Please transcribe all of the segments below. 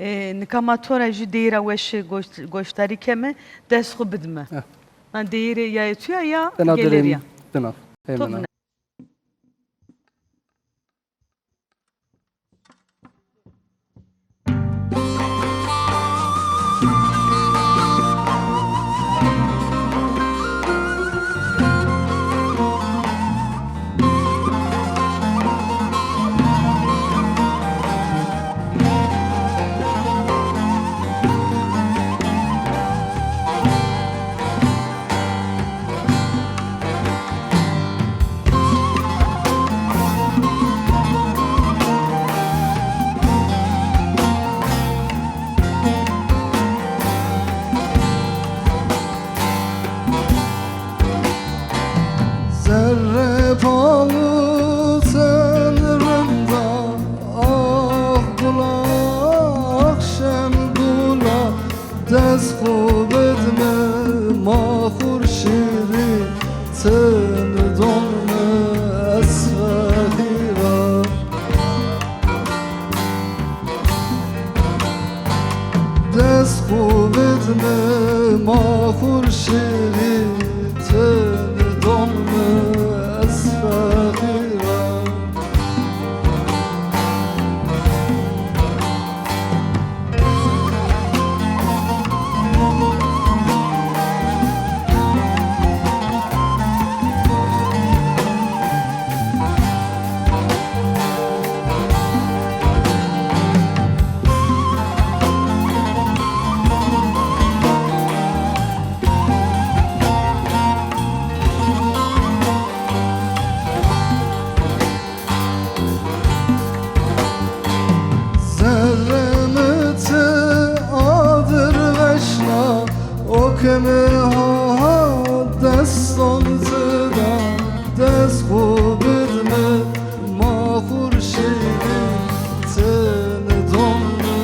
نکاماتورا جی دیره وش گوشتاری کمه دست خوب بدمه من دیره یا تویا یا گلریا دنا تو Zerre palı senrında ah bula akşam bula dest خوب edme mahur şiri sen donme esfahira dest خوب edme mahur şiri sen donme esfahira Zerremete adır veşna o keme ha destan zeda dest خوب edme mahur şehri sen donme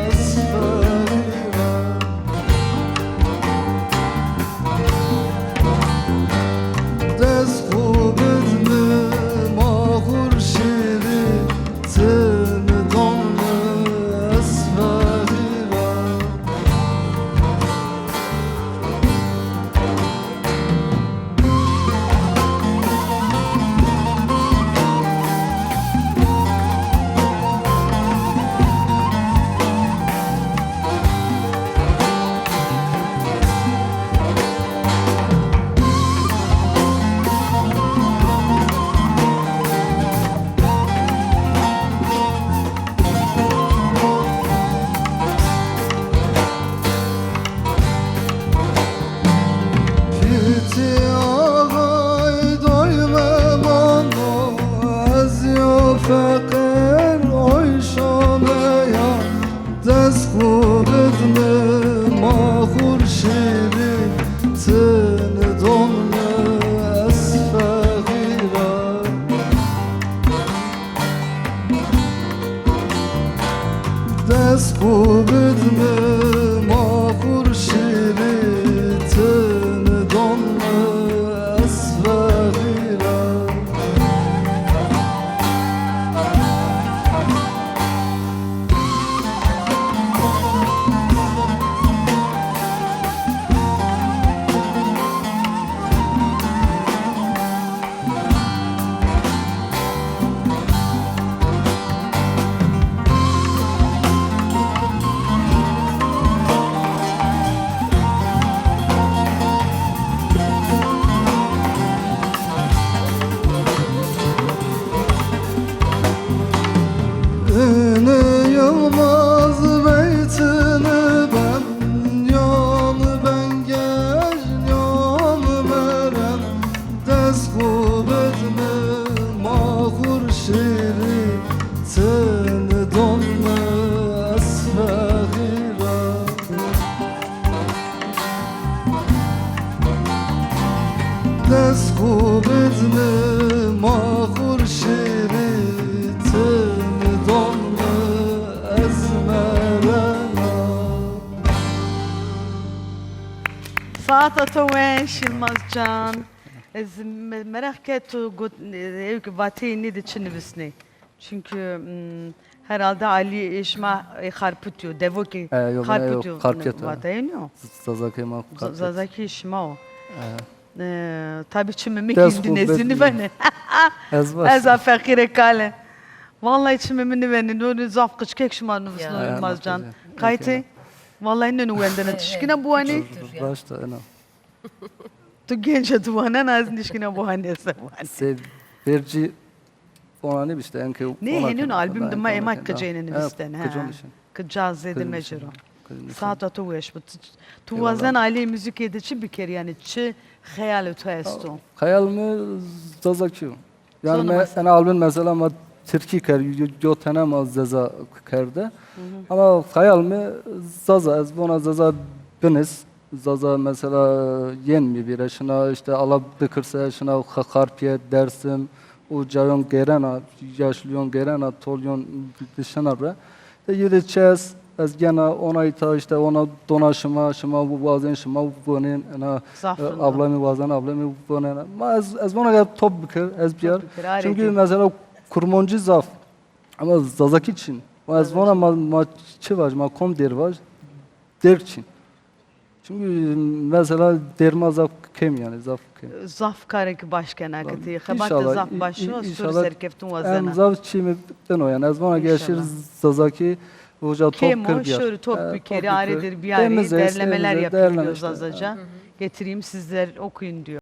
esfahira dest خوب edme mahur şehri sen donme esfahira Piti ağay doyma bana az yo fakir oy şanaya dest خوب edme mahur şiri sen donme esfahira dest خوب edme mahur şiri sen donme esfahira Ne Yılmaz beytini ben yan ben gel yan merem dest خوب edme mahur şiri sen donme esfahira dest خوب edme mahur şiri sen donme esmerena ساعت تو وين شلماز جان از merak et tu gut vateyi ne de çini bisne. Çünkü Herhalde Ali İşma Harputyu, Devoki Yok, Harputyu. Karpiyat. Vatayınyo. Zazaki ma karpiyat. Zazaki İşma o. Tabii çimimi Ders Indonezya'nı kuvvetli. beni. Ez var. Ez afakire kale. Vallahi çimimi beni. Nuri zaf kıç kek şıma nüfusunu Ya. uymaz can. Ya. Kayti. Vallahi ne nüvendene tişkine bu hani. Başta ana. Tu gençe tu bana nazın tişkine bu hani ese bu hani. Se verci ona ne işte enke. Ne henün albüm dıma emak kıcayının üstüne. Kıcın için. Kıcaz zedi Kıcın mecro. için. Kıcın için. Saat tu veş bu. Tu Eyvallah. vazen Ali müzik edici bir kere yani çi hayal tu esto. Hayal mi zazaki. Yani Sonra ben albüm mesela ama Türkiye kar yotana ma zaza karda. Ama hayal mi zaza ez bona zaza biniz. Zaza mesela yen mi bir şuna işte alab bıkırsa şuna harpiye dersim o cayon gerena yaşlyon gerena tolyon dışına bra. Yürüyeceğiz. Az gene ona ita işte ona donaşıma şıma bu bazen şıma bu ne ana Zafrında. ablamı bazen ablamı bu ne ama az bana gel top bıkır az bir yer. bıkır, araydı. Çünkü mesela kurmoncu zaf ama zazak için az bana ma çıvar ma kom der var der için. Çünkü mesela derma zaf kem yani zaf kem. Zaf kareki başkan akıtı. Habat İnşallah, zaf başı sür inşallah serkeftun Em vazena. zaf çimi ben o yani az bana gelişir İnşallah. zazaki hoca top Kemo kır bir yer. şöyle top bir kere top aredir bir arayı Temize, derlemeler temize, yapıyor derleme işte. Zazaca. Getireyim sizler okuyun diyor.